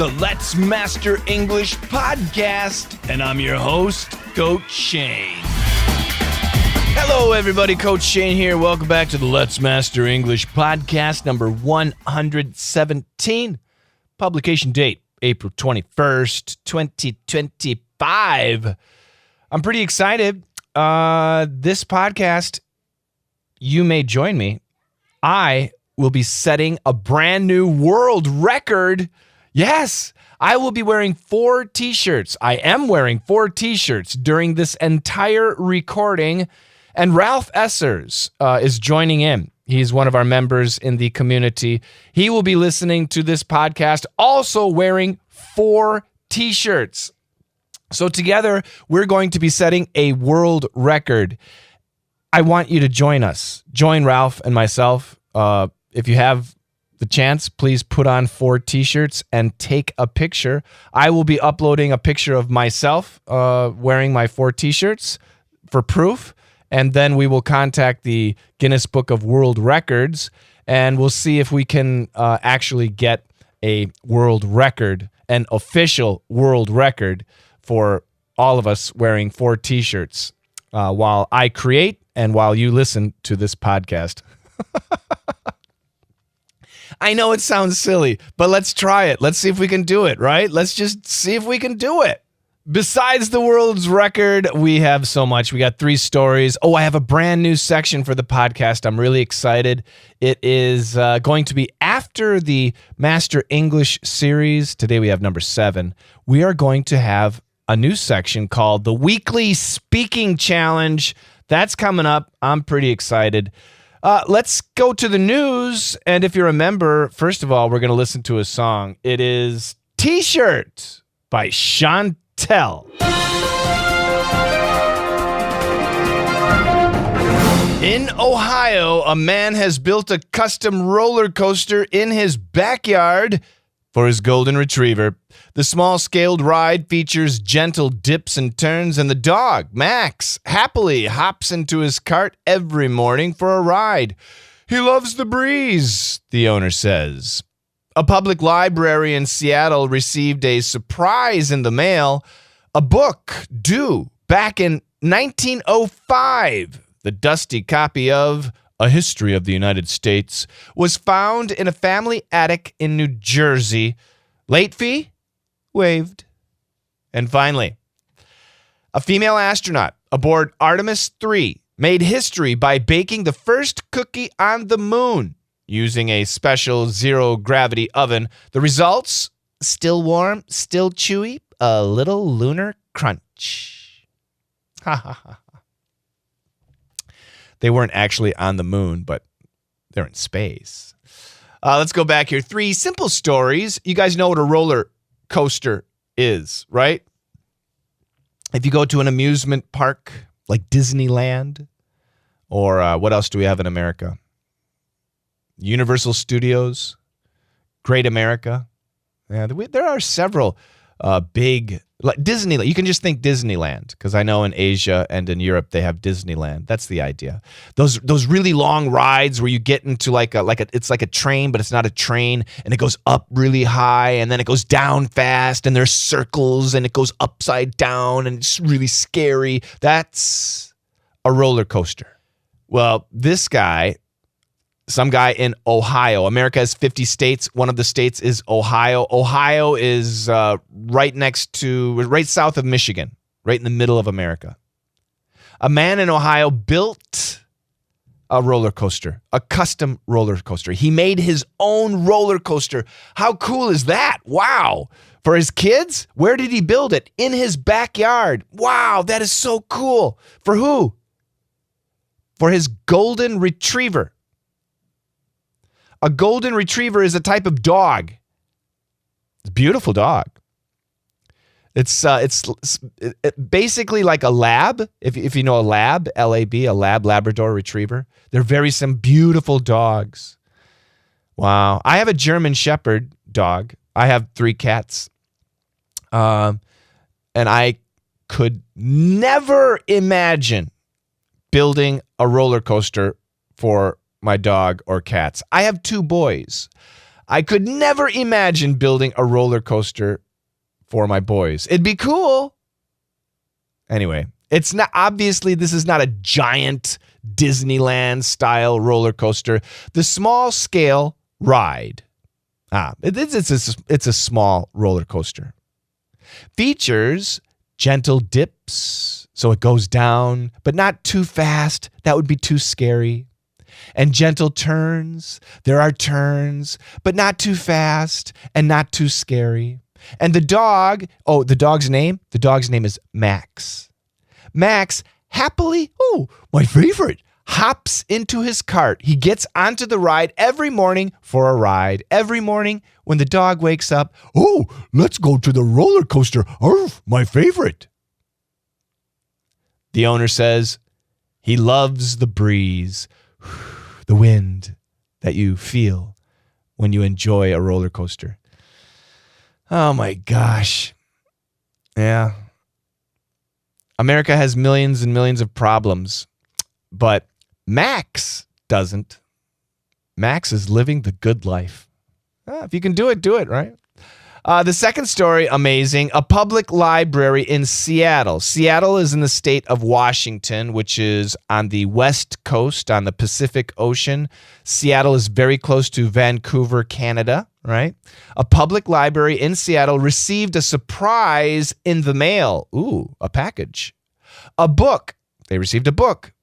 the Let's Master English podcast, and I'm your host, Coach Shane. Hello, everybody. Coach Shane here. Welcome back to the Let's Master English podcast, number 117. Publication date, April 21st, 2025. I'm pretty excited. This podcast, you may join me. I will be setting a brand new world record. Yes, I will be wearing 4 t-shirts. I am wearing 4 t-shirts during this entire recording. And Ralph Essers is joining in. He's one of our members in the community. He will be listening to this podcast, also wearing 4 t-shirts. So together, we're going to be setting a world record. I want you to join us. Join Ralph and myself. If you have the chance, please put on 4 t-shirts and take a picture. I will be uploading a picture of myself wearing my 4 t-shirts for proof. And then we will contact the Guinness Book of World Records, and we'll see if we can actually get a world record, an official world record for all of us wearing 4 t-shirts while I create and while you listen to this podcast. I know it sounds silly, but let's try it. Let's see if we can do it, right? Let's just see if we can do it. Besides the world's record, we have so much. We got 3 stories. Oh, I have a brand new section for the podcast. I'm really excited. It is going to be after the Master English series. Today we have number 7. We are going to have a new section called the Weekly Speaking Challenge. That's coming up. I'm pretty excited. Let's go to the news. And if you remember, first of all, we're going to listen to a song. It is T-Shirt by Chantel. In Ohio, a man has built a custom roller coaster in his backyard for his golden retriever. The small-scaled ride features gentle dips and turns, and the dog, Max, happily hops into his cart every morning for a ride. He loves the breeze, the owner says. A public library in Seattle received a surprise in the mail, a book due back in 1905. The dusty copy of A History of the United States was found in a family attic in New Jersey. Late fee? Waived. And finally, a female astronaut aboard Artemis 3 made history by baking the first cookie on the moon using a special zero-gravity oven. The results? Still warm, still chewy, a little lunar crunch. Ha ha ha. They weren't actually on the moon, but they're in space. Let's go back here. 3 simple stories. You guys know what a roller coaster is, right? If you go to an amusement park like Disneyland, or what else do we have in America? Universal Studios, Great America. Yeah, there are several big, like Disneyland. You can just think Disneyland, because I know in Asia and in Europe they have Disneyland. That's the idea. Those really long rides where you get into it's like a train, but it's not a train, and it goes up really high, and then it goes down fast, and there's circles, and it goes upside down, and it's really scary. That's a roller coaster. Well, this guy, some guy in Ohio. America has 50 states. One of the states is Ohio. Ohio is right south of Michigan, right in the middle of America. A man in Ohio built a roller coaster, a custom roller coaster. He made his own roller coaster. How cool is that? Wow. For his kids? Where did he build it? In his backyard. Wow, that is so cool. For who? For his golden retriever. A golden retriever is a type of dog. It's a beautiful dog. It's basically like a lab. If you know a lab, L-A-B, a lab, Labrador retriever. They're some beautiful dogs. Wow. I have a German Shepherd dog. I have 3 cats. And I could never imagine building a roller coaster for my dog or cats. I have 2 boys. I could never imagine building a roller coaster for my boys. It'd be cool. Anyway, it's not, obviously this is not a giant Disneyland style roller coaster. The small scale ride. It's a small roller coaster. Features gentle dips, so it goes down, but not too fast. That would be too scary. And gentle turns. There are turns, but not too fast and not too scary. And the dog, the dog's name? The dog's name is Max. Max happily, my favorite, hops into his cart. He gets onto the ride every morning for a ride. Every morning when the dog wakes up, let's go to the roller coaster. My favorite. The owner says he loves the breeze, the wind that you feel when you enjoy a roller coaster. Oh my gosh. Yeah. America has millions and millions of problems, but Max doesn't. Max is living the good life. If you can do it, right? The second story, amazing. A public library in Seattle. Seattle is in the state of Washington, which is on the west coast on the Pacific Ocean. Seattle is very close to Vancouver, Canada, right? A public library in Seattle received a surprise in the mail. A package. A book. They received a book.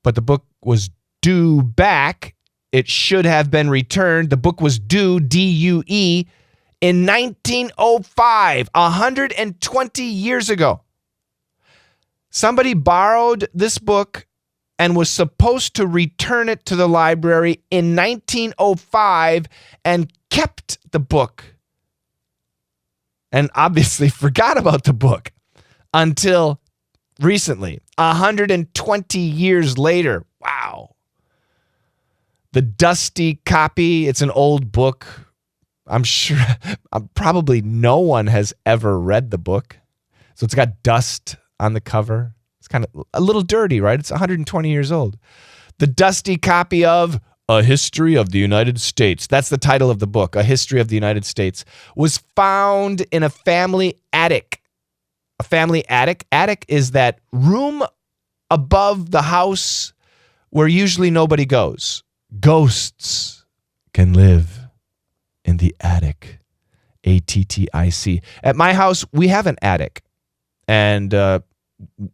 But the book was due back. It should have been returned. The book was due, D-U-E, in 1905, 120 years ago. Somebody borrowed this book and was supposed to return it to the library in 1905 and kept the book. And obviously forgot about the book until recently, 120 years later. Wow. The dusty copy, it's an old book. I'm sure probably no one has ever read the book. So it's got dust on the cover. It's kind of a little dirty, right? It's 120 years old. The dusty copy of A History of the United States. That's the title of the book, A History of the United States, was found in a family attic. A family attic. Attic is that room above the house where usually nobody goes. Ghosts can live in the attic. A-T-T-I-C. At my house, we have an attic, and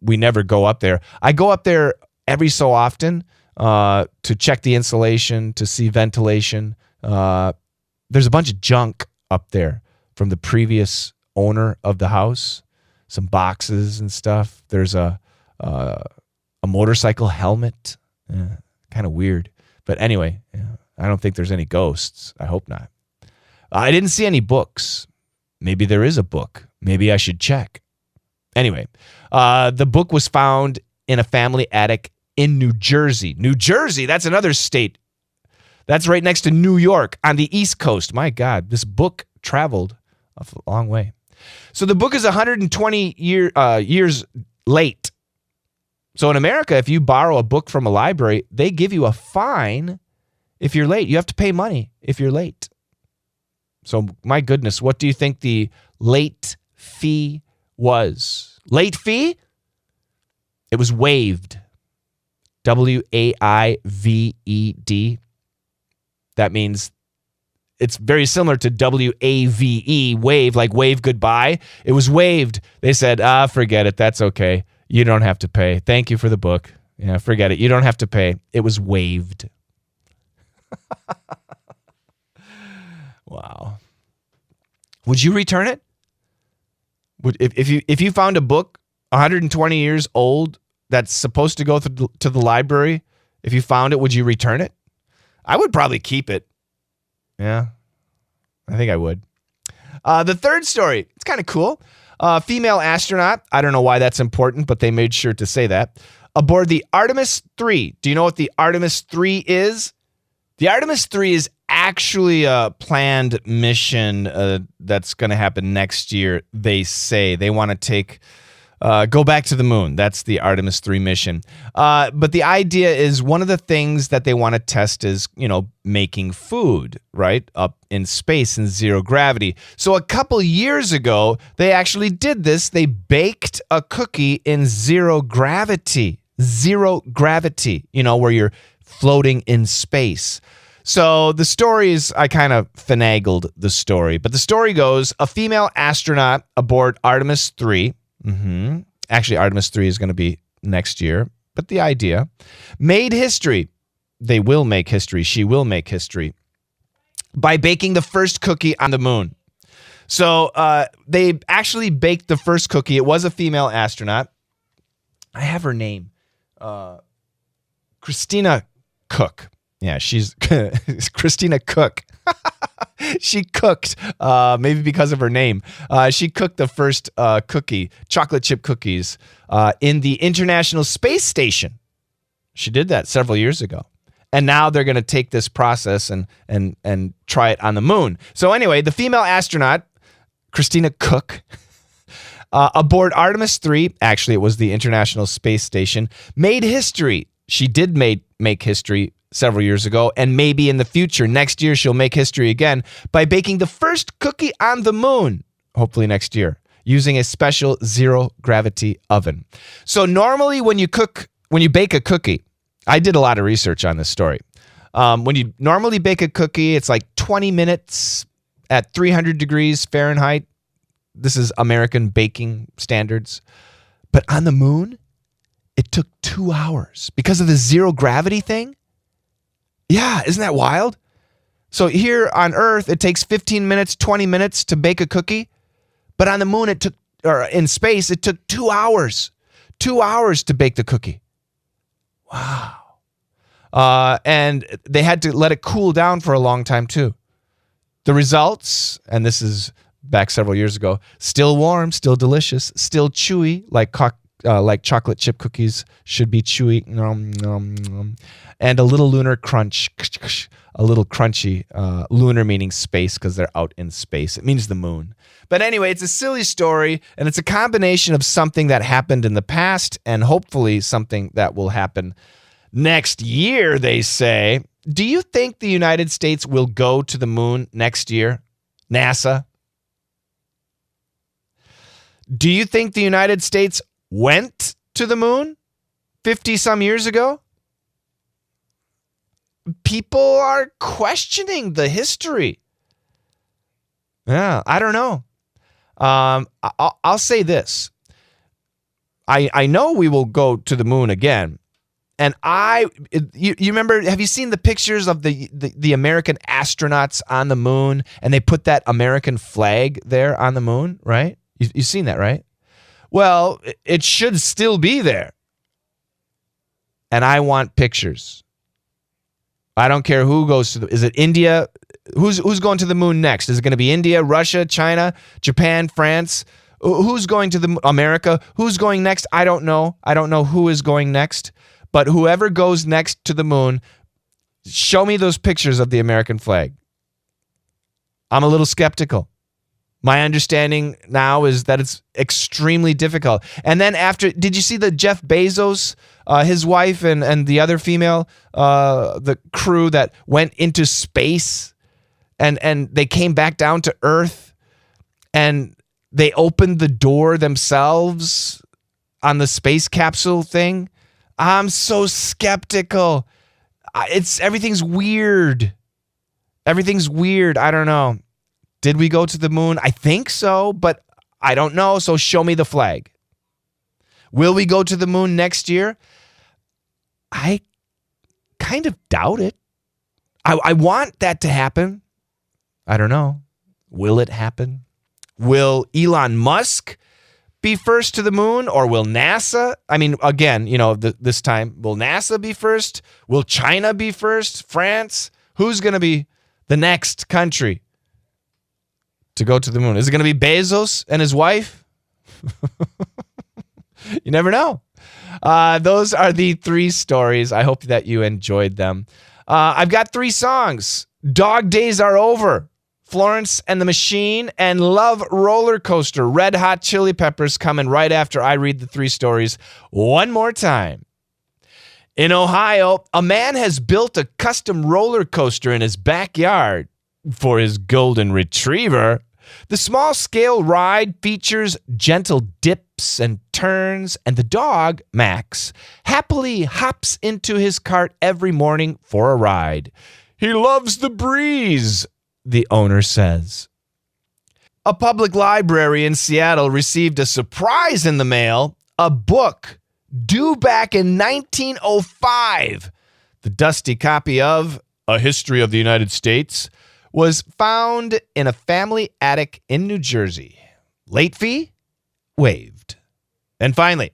we never go up there. I go up there every so often to check the insulation, to see ventilation. There's a bunch of junk up there from the previous owner of the house, some boxes and stuff. There's a motorcycle helmet. Kind of weird. But anyway, I don't think there's any ghosts. I hope not. I didn't see any books. Maybe there is a book. Maybe I should check. Anyway, the book was found in a family attic in New Jersey. New Jersey, that's another state. That's right next to New York on the East Coast. My God, this book traveled a long way. So the book is 120 years late. So in America, if you borrow a book from a library, they give you a fine if you're late. You have to pay money if you're late. So my goodness, what do you think the late fee was? Late fee? It was waived. W-A-I-V-E-D. That means it's very similar to W-A-V-E, wave, like wave goodbye. It was waived. They said, forget it. That's okay. You don't have to pay. Thank you for the book. Yeah, forget it. You don't have to pay. It was waived. Wow. Would you return it? If you found a book 120 years old that's supposed to go to the library, if you found it, would you return it? I would probably keep it. Yeah, I think I would. The third story, it's kind of cool. Female astronaut, I don't know why that's important, but they made sure to say that, aboard the Artemis 3. Do you know what the Artemis 3 is? The Artemis 3 is actually a planned mission that's going to happen next year, they say. They want to take go back to the moon. That's the Artemis 3 mission. But the idea is one of the things that they want to test is, making food, right? Up in space in zero gravity. So a couple years ago, they actually did this. They baked a cookie in zero gravity. Zero gravity, where you're floating in space. So the story is, I kind of finagled the story, but the story goes, a female astronaut aboard Artemis 3, actually Artemis 3 is going to be next year, but the idea, made history. They will make history. She will make history by baking the first cookie on the moon. So they actually baked the first cookie. It was a female astronaut. I have her name. Christina Cook. Yeah, she's Christina Cook. She cooked, maybe because of her name. She cooked the first cookie, chocolate chip cookies, in the International Space Station. She did that several years ago. And now they're going to take this process and try it on the moon. So anyway, the female astronaut, Christina Cook, aboard Artemis 3, actually it was the International Space Station, made history. She did make history several years ago, and maybe in the future, next year, she'll make history again by baking the first cookie on the moon, hopefully next year, using a special zero-gravity oven. So normally when you bake a cookie, I did a lot of research on this story. When you normally bake a cookie, it's like 20 minutes at 300 degrees Fahrenheit. This is American baking standards. But on the moon, it took 2 hours because of the zero gravity thing. Yeah, isn't that wild? So here on Earth, it takes 15 minutes, 20 minutes to bake a cookie. But on the moon, in space, it took 2 hours. 2 hours to bake the cookie. Wow. And they had to let it cool down for a long time, too. The results, and this is back several years ago, still warm, still delicious, still chewy, like chocolate chip cookies should be chewy, and a little lunar crunch, a little crunchy. Lunar meaning space because they're out in space. It means the moon. But anyway, it's a silly story, and it's a combination of something that happened in the past and hopefully something that will happen next year, they say. Do you think the United States will go to the moon next year? NASA? Do you think the United States went to the moon 50-some years ago? People are questioning the history. Yeah, I don't know. I'll say this. I know we will go to the moon again. And you remember, have you seen the pictures of the American astronauts on the moon? And they put that American flag there on the moon, right? You've seen that, right? Well, it should still be there. And I want pictures. I don't care who goes to is it India? Who's going to the moon next? Is it going to be India, Russia, China, Japan, France? Who's going to America? Who's going next? I don't know. I don't know who is going next. But whoever goes next to the moon, show me those pictures of the American flag. I'm a little skeptical. My understanding now is that it's extremely difficult. And then did you see the Jeff Bezos, his wife and the other female, the crew that went into space and they came back down to Earth and they opened the door themselves on the space capsule thing? I'm so skeptical. Everything's weird. Everything's weird. I don't know. Did we go to the moon? I think so, but I don't know. So show me the flag. Will we go to the moon next year? I kind of doubt it. I want that to happen. I don't know. Will it happen? Will Elon Musk be first to the moon, or will NASA? I mean, again, this time, will NASA be first? Will China be first? France? Who's going to be the next country to go to the moon? Is it going to be Bezos and his wife? You never know. Those are the 3 stories. I hope that you enjoyed them. I've got 3 songs. Dog Days Are Over, Florence and the Machine, and Love Roller Coaster. Red Hot Chili Peppers coming right after I read the three stories one more time. In Ohio, a man has built a custom roller coaster in his backyard for his golden retriever. The small-scale ride features gentle dips and turns, and the dog, Max, happily hops into his cart every morning for a ride. He loves the breeze, the owner says. A public library in Seattle received a surprise in the mail, a book due back in 1905. The dusty copy of A History of the United States was found in a family attic in New Jersey. Late fee? Waived. And finally,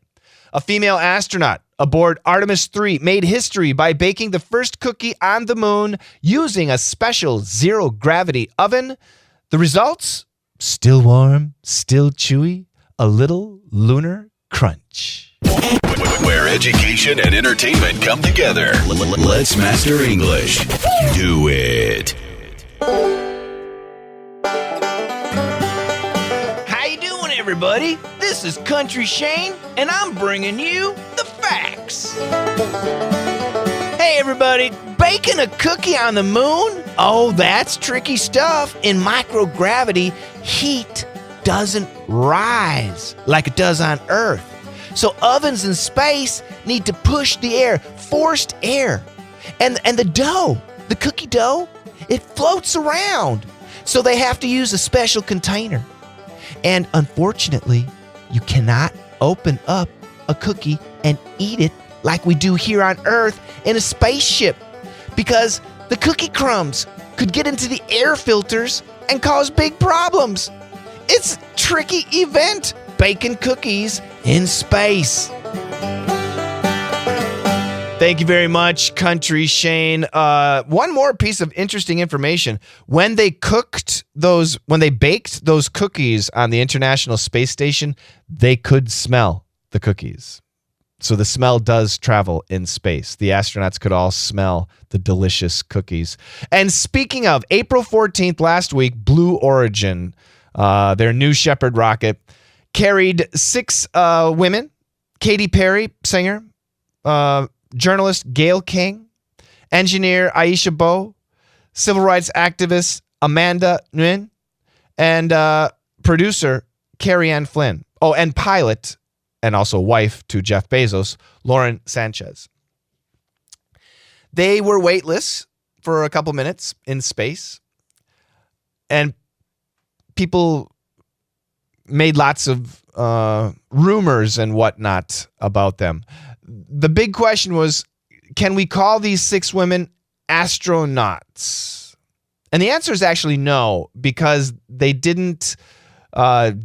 a female astronaut aboard Artemis 3 made history by baking the first cookie on the moon using a special zero-gravity oven. The results? Still warm, still chewy, a little lunar crunch. Where education and entertainment come together. Let's master English. Do it. How you doing, everybody? This is Country Shane, and I'm bringing you the facts. Hey, everybody. Baking a cookie on the moon? Oh, that's tricky stuff. In microgravity, heat doesn't rise like it does on Earth. So ovens in space need to push the air, forced air. And the dough, the cookie dough, it floats around. So they have to use a special container. And unfortunately, you cannot open up a cookie and eat it like we do here on Earth in a spaceship, because the cookie crumbs could get into the air filters and cause big problems. It's a tricky event, baking cookies in space. Thank you very much, Country Shane. One more piece of interesting information. When they baked those cookies on the International Space Station, they could smell the cookies. So the smell does travel in space. The astronauts could all smell the delicious cookies. And speaking of, April 14th last week, Blue Origin, their New Shepard rocket, carried 6 women: Katy Perry, singer, journalist Gayle King, engineer Aisha Bowe, civil rights activist Amanda Nguyen, and producer Carrie Ann Flynn. Oh, and pilot, and also wife to Jeff Bezos, Lauren Sanchez. They were weightless for a couple minutes in space, and people made lots of rumors and whatnot about them. The big question was, can we call these 6 women astronauts? And the answer is actually no, because they didn't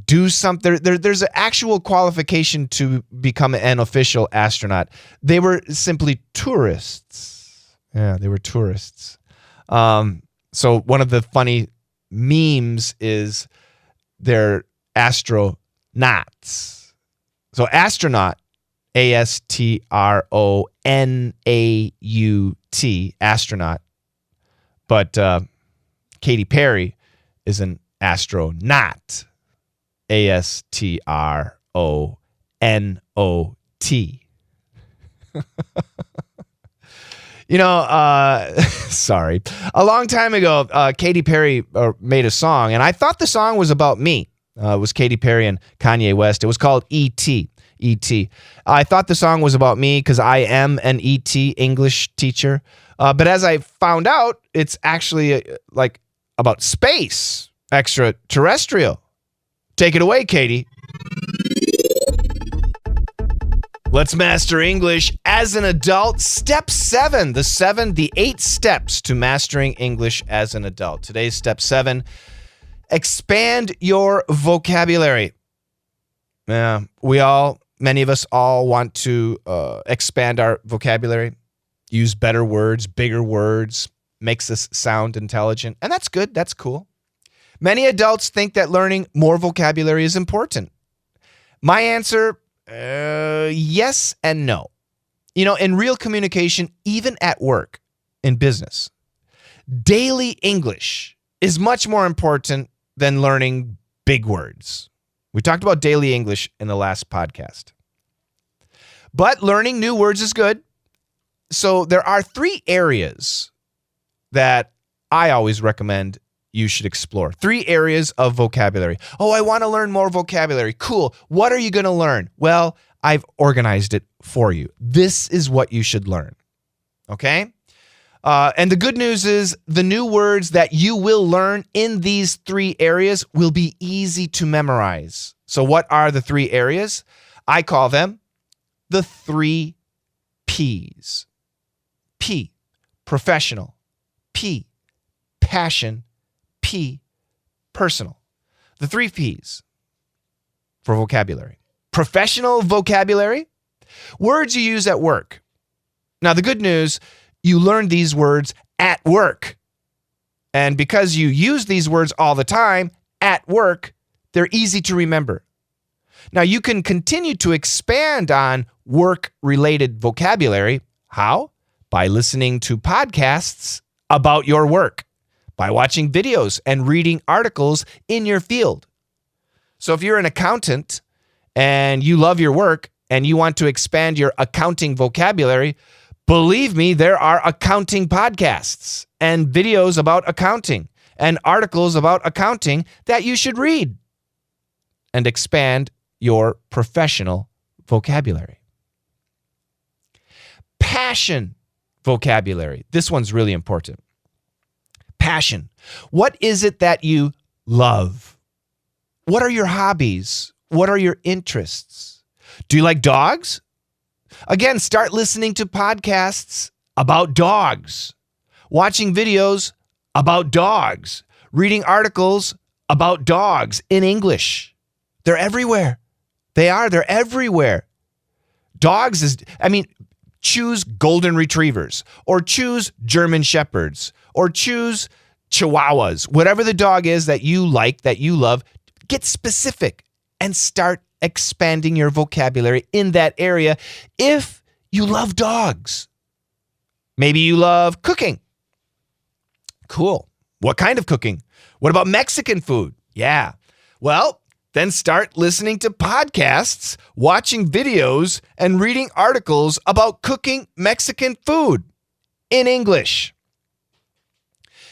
do something. There's an actual qualification to become an official astronaut. They were simply tourists. Yeah, they were tourists. So one of the funny memes is they're astronauts. So astronaut, A-S-T-R-O-N-A-U-T, astronaut. But Katy Perry is an astronaut, A-S-T-R-O-N-O-T. Sorry. A long time ago, Katy Perry made a song, and I thought the song was about me. It was Katy Perry and Kanye West. It was called E.T. E.T. I thought the song was about me because I am an E.T. English teacher. But as I found out, it's actually like about space, extraterrestrial. Take it away, Katie. Let's master English as an adult. Step 7, the 8 steps to mastering English as an adult. Today's step 7, expand your vocabulary. Many of us all want to expand our vocabulary, use better words, bigger words, makes us sound intelligent. And that's good. That's cool. Many adults think that learning more vocabulary is important. My answer, yes and no. In real communication, even at work, in business, daily English is much more important than learning big words. We talked about daily English in the last podcast. But learning new words is good. So there are 3 areas that I always recommend you should explore. 3 areas of vocabulary. Oh, I want to learn more vocabulary. Cool. What are you going to learn? Well, I've organized it for you. This is what you should learn. Okay? And the good news is the new words that you will learn in these 3 areas will be easy to memorize. So what are the 3 areas? I call them the 3 P's. P, professional. P, passion. P, personal. The 3 P's for vocabulary. Professional vocabulary, words you use at work. Now, the good news, you learn these words at work. And because you use these words all the time at work, they're easy to remember. Now, you can continue to expand on work-related vocabulary. How? By listening to podcasts about your work, by watching videos and reading articles in your field. So if you're an accountant and you love your work and you want to expand your accounting vocabulary, believe me, there are accounting podcasts and videos about accounting and articles about accounting that you should read and expand your professional vocabulary. Passion vocabulary. This one's really important. Passion. What is it that you love? What are your hobbies? What are your interests? Do you like dogs? Again, start listening to podcasts about dogs, watching videos about dogs, reading articles about dogs in English. They're everywhere. They're everywhere. Choose golden retrievers, or choose German shepherds, or choose chihuahuas. Whatever the dog is that you like, that you love, get specific and start expanding your vocabulary in that area if you love dogs. Maybe you love cooking. Cool. What kind of cooking? What about Mexican food? Yeah. Well, then start listening to podcasts, watching videos, and reading articles about cooking Mexican food in English.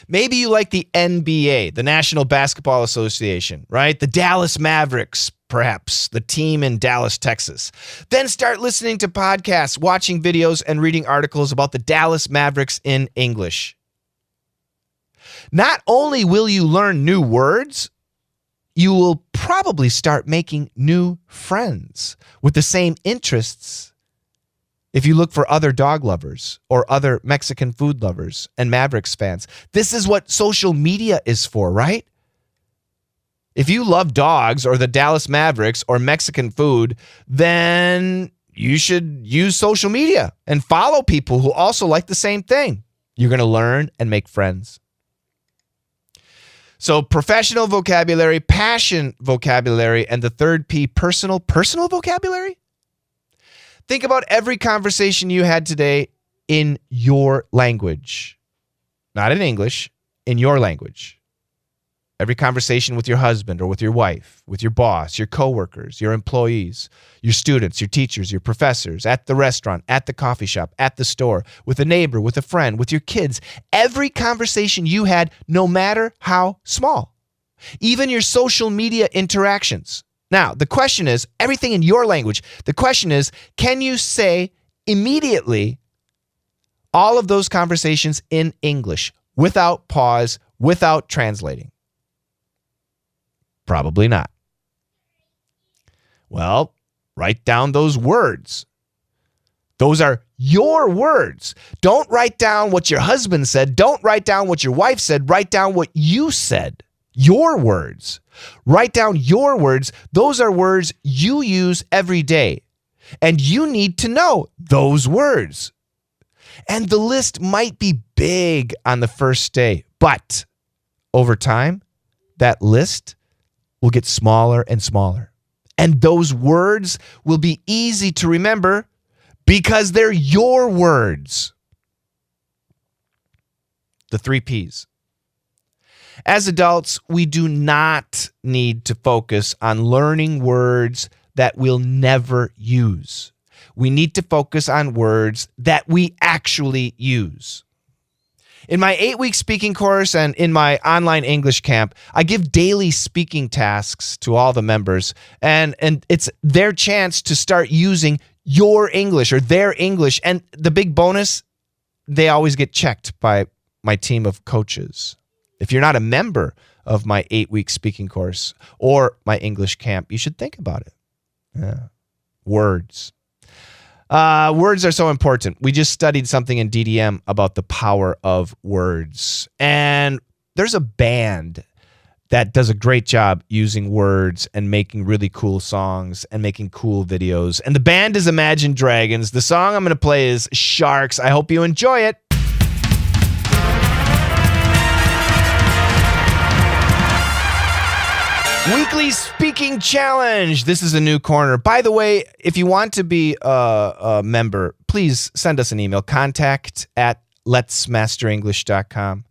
Maybe you like the NBA, the National Basketball Association, right? The Dallas Mavericks, perhaps, the team in Dallas, Texas. Then start listening to podcasts, watching videos, and reading articles about the Dallas Mavericks in English. Not only will you learn new words, you will probably start making new friends with the same interests if you look for other dog lovers or other Mexican food lovers and Mavericks fans. This is what social media is for, right? If you love dogs or the Dallas Mavericks or Mexican food, then you should use social media and follow people who also like the same thing. You're going to learn and make friends. So professional vocabulary, passion vocabulary, and the 3rd P, personal vocabulary. Think about every conversation you had today in your language. Not in English, in your language. Every conversation with your husband or with your wife, with your boss, your coworkers, your employees, your students, your teachers, your professors, at the restaurant, at the coffee shop, at the store, with a neighbor, with a friend, with your kids. Every conversation you had, no matter how small. Even your social media interactions. Now, the question is, everything in your language, the question is, can you say immediately all of those conversations in English without pause, without translating? Probably not. Well, write down those words. Those are your words. Don't write down what your husband said. Don't write down what your wife said. Write down what you said. Your words. Write down your words. Those are words you use every day. And you need to know those words. And the list might be big on the first day, but over time, that list will get smaller and smaller. And those words will be easy to remember because they're your words. The 3 Ps. As adults, we do not need to focus on learning words that we'll never use. We need to focus on words that we actually use. In my 8-week speaking course and in my online English camp, I give daily speaking tasks to all the members, and it's their chance to start using your English or their English. And the big bonus, they always get checked by my team of coaches. If you're not a member of my 8-week speaking course or my English camp, you should think about it. Yeah. Words. Words are so important. We just studied something in DDM about the power of words. And there's a band that does a great job using words and making really cool songs and making cool videos. And the band is Imagine Dragons. The song I'm going to play is Sharks. I hope you enjoy it. Weekly Speaking Challenge. This is a new corner. By the way, if you want to be a member, please send us an email. contact@letsmasterenglish.com.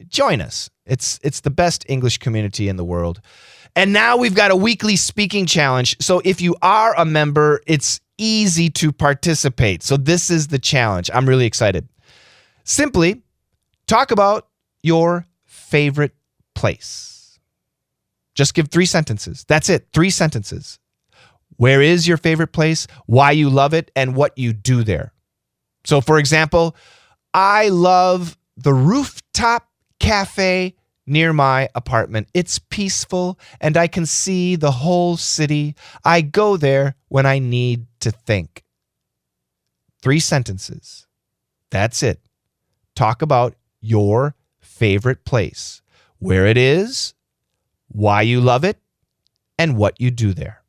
Join us. It's the best English community in the world. And now we've got a weekly speaking challenge. So if you are a member, it's easy to participate. So this is the challenge. I'm really excited. Simply talk about your favorite place. Just give 3 sentences. That's it. 3 sentences. Where is your favorite place? Why you love it? And what you do there. So, for example, I love the rooftop cafe near my apartment. It's peaceful and I can see the whole city. I go there when I need to think. 3 sentences. That's it. Talk about your favorite place. Where it is, why you love it, and what you do there.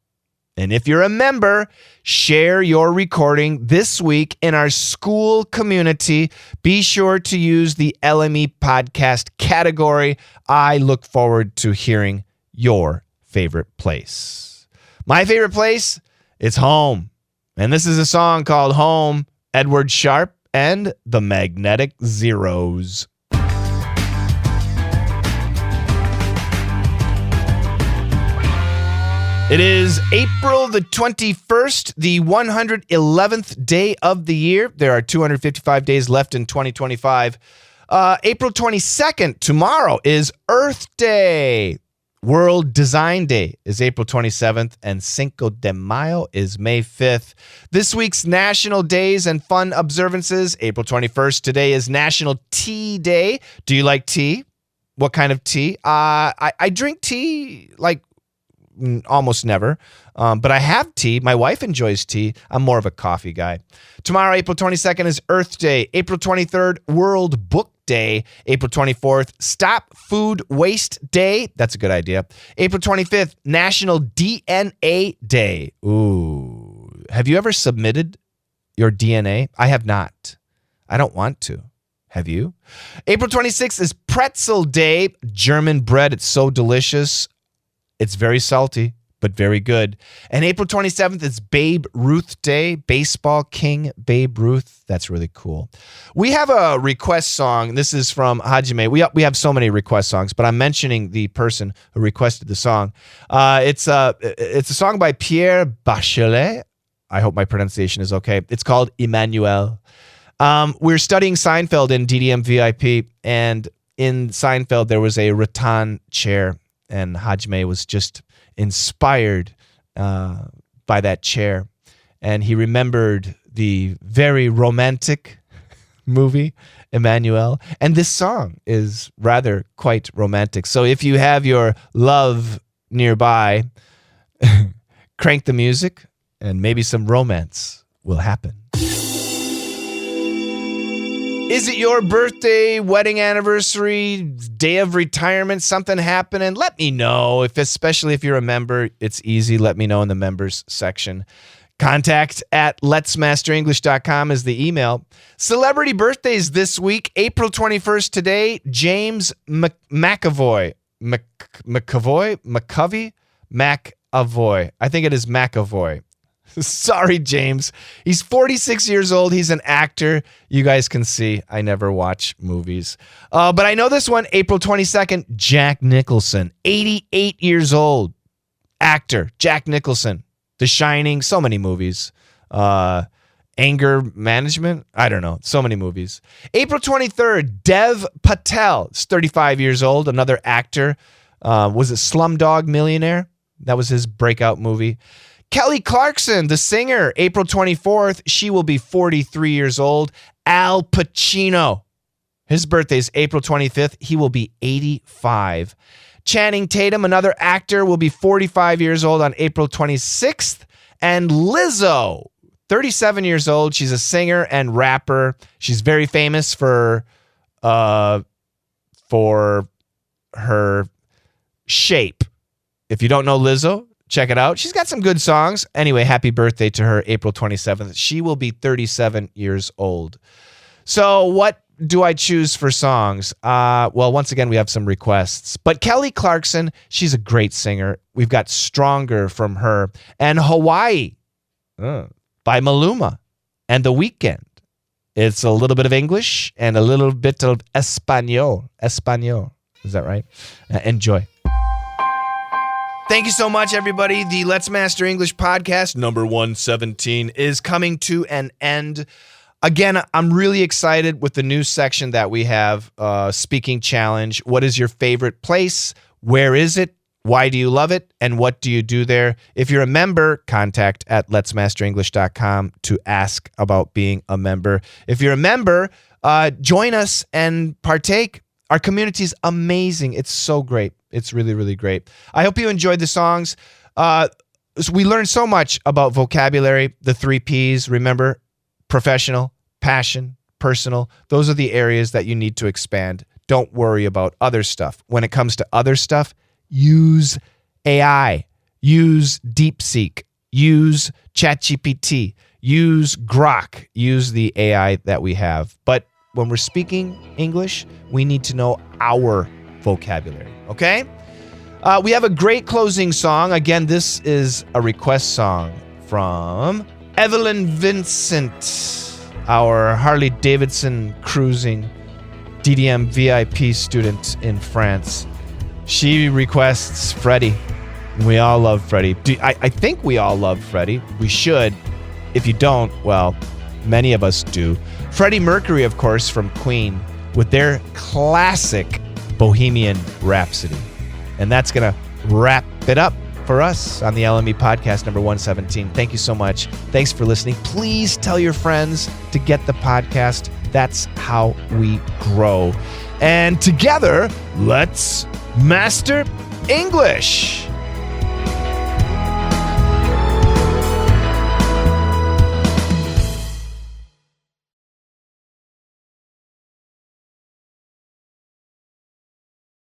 And if you're a member, share your recording this week in our school community. Be sure to use the LME podcast category. I look forward to hearing your favorite place. My favorite place is home. And this is a song called Home, Edward Sharpe and the Magnetic Zeros. It is April the 21st, the 111th day of the year. There are 255 days left in 2025. April 22nd, tomorrow, is Earth Day. World Design Day is April 27th, and Cinco de Mayo is May 5th. This week's national days and fun observances. April 21st, today is National Tea Day. Do you like tea? What kind of tea? I drink tea like almost never, but I have tea. My wife enjoys tea. I'm more of a coffee guy. Tomorrow, April 22nd, is Earth Day. April 23rd, World Book Day. April 24th, Stop Food Waste Day. That's a good idea. April 25th, National DNA Day. Ooh. Have you ever submitted your DNA? I have not. I don't want to. Have you? April 26th is Pretzel Day. German bread. It's so delicious. It's very salty, but very good. And April 27th is Babe Ruth Day, baseball king Babe Ruth. That's really cool. We have a request song. This is from 𝐻𝐿𝐴. We have so many request songs, but I'm mentioning the person who requested the song. It's a song by Pierre Bachelet. I hope my pronunciation is okay. It's called Emmanuel. We're studying Seinfeld in DDM VIP, and in Seinfeld there was a rattan chair. And 𝐻𝐿𝐴 was just inspired by that chair. And he remembered the very romantic movie, Emmanuel. And this song is rather quite romantic. So if you have your love nearby, crank the music and maybe some romance will happen. Is it your birthday, wedding anniversary, day of retirement, something happening? Let me know. Especially if you're a member, it's easy. Let me know in the members section. Contact@letsmasterenglish.com is the email. Celebrity birthdays this week. April 21st today, James McAvoy. McAvoy? I think it is McAvoy. Sorry, James. He's 46 years old. He's an actor. You guys can see I never watch movies. But I know this one, April 22nd, Jack Nicholson, 88 years old. Actor, Jack Nicholson. The Shining, so many movies. Anger Management, I don't know, so many movies. April 23rd, Dev Patel, is 35 years old, another actor. Was it Slumdog Millionaire? That was his breakout movie. Kelly Clarkson, the singer, April 24th. She will be 43 years old. Al Pacino, his birthday is April 25th. He will be 85. Channing Tatum, another actor, will be 45 years old on April 26th. And Lizzo, 37 years old. She's a singer and rapper. She's very famous for her shape. If you don't know Lizzo, check it out. She's got some good songs. Anyway, happy birthday to her, April 27th. She will be 37 years old. So what do I choose for songs? Well, once again, we have some requests. But Kelly Clarkson, she's a great singer. We've got Stronger from her. And Hawaii by Maluma and The Weeknd. It's a little bit of English and a little bit of Espanol. Espanol. Is that right? Enjoy. Thank you so much, everybody. The Let's Master English podcast, number 117, is coming to an end. Again, I'm really excited with the new section that we have, Speaking Challenge. What is your favorite place? Where is it? Why do you love it? And what do you do there? If you're a member, contact at letsmasterenglish.com to ask about being a member. If you're a member, join us and partake. Our community is amazing. It's so great. It's really, really great. I hope you enjoyed the songs. We learned so much about vocabulary, the 3 Ps. Remember, professional, passion, personal. Those are the areas that you need to expand. Don't worry about other stuff. When it comes to other stuff, use AI, use DeepSeek, use ChatGPT, use Grok, use the AI that we have. But when we're speaking English, we need to know our vocabulary, okay? We have a great closing song. Again, this is a request song from Evelyn Vincent, our Harley Davidson cruising DDM VIP student in France. She requests Freddie. We all love Freddie. I think we all love Freddie. We should. If you don't, well, many of us do. Freddie Mercury, of course, from Queen, with their classic Bohemian Rhapsody. And that's going to wrap it up for us on the LME podcast, number 117. Thank you so much. Thanks for listening. Please tell your friends to get the podcast. That's how we grow. And together, let's master English.